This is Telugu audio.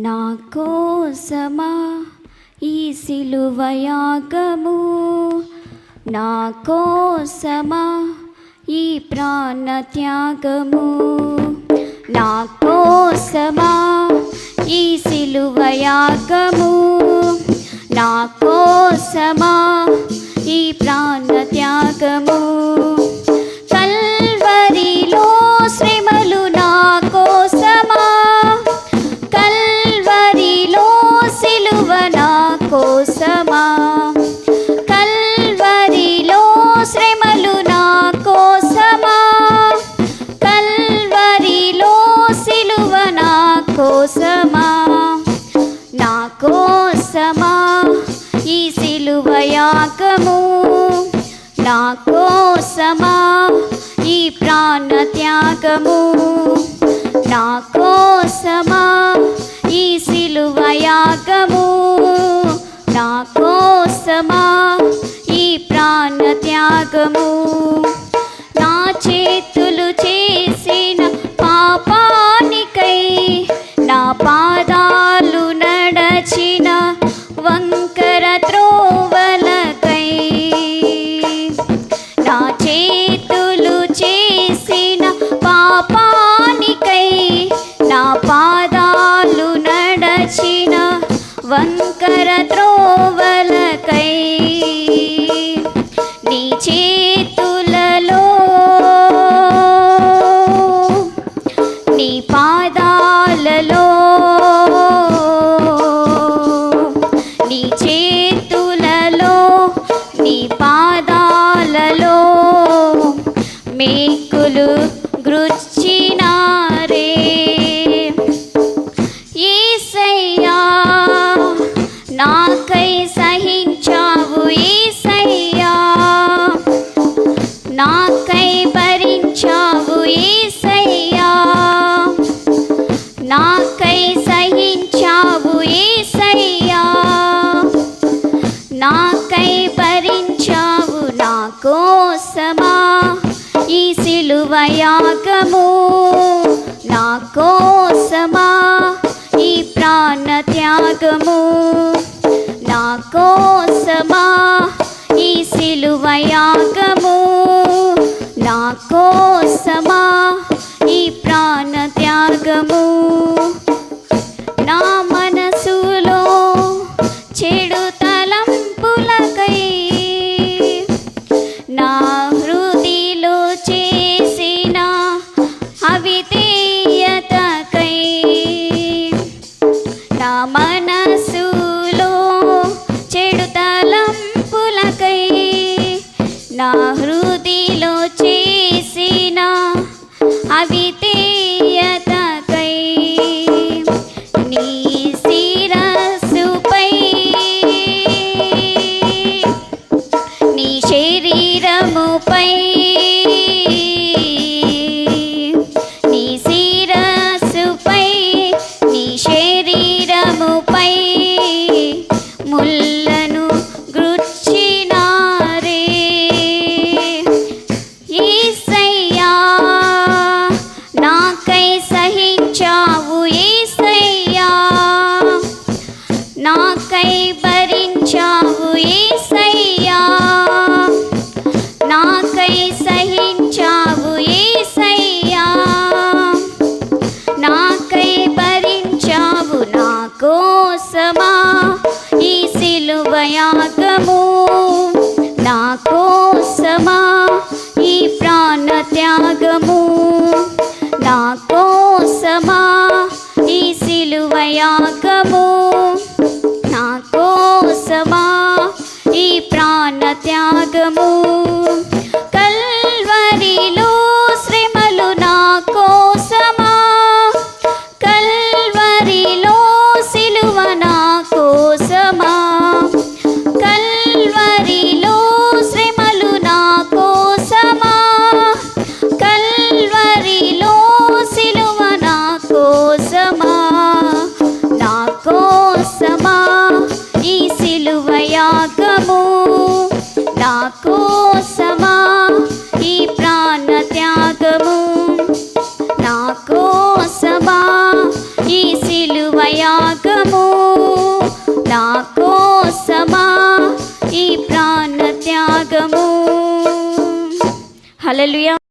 నా కోసమా ఈ సిలువ యాగము, నా కోసమా ఈ ప్రాణ త్యాగము, నా కోసమా ఈ సిలువ యాగము, నా కోసమా ఈ ప్రాణ త్యాగము. కల్వరిలో శ్రమలు నా కోసమా, కల్వరిలో సిలువ నా కోసమా, కల్వరిలో శ్రమలు నా కోసమా, కల్వరిలో సిలువ నా కోసమా, నా కోసమా ఈ సిలువ యాగము, నా కోసమా ఈ ప్రాణ త్యాగము, నా కోసమా ఈ సిలువ యాగము, నా కోసమా ఈ ప్రాణ త్యాగము. నా చేతులు చేసిన పాపానికై, నా పాదాలు నడచిన వంకర త్రోవలకై, నా చేతులు చేసిన పాపానికై, నా పాదాలు నడచిన వంకర త్రోవలకై, నీ చేతులలో నీ పాదాలలో, నీ చేతులలో నీ పాదాలలో మేకులు గ్రుచ్చినారే. యేసయ్యా నాకై సహించావు, యేసయ్యా నాకై భరించావు, యేసయ్యా నాకై సహించావు, యేసయ్యా నాకై భరించావు. నా కోసమా ఈ సిలువ యాగము, నా కోసమా ఈ ప్రాణ త్యాగము, నా కోసమా ఈ సిలువ యాగము, నా కోసమా ఈ ప్రాణ త్యాగము. నా మనసులో చెడు తలంపులకై, నా హృదిలో చేసిన అవిధేయతకై, నా మనసులో చెడు తలంపులకై, హల్లెలూయా.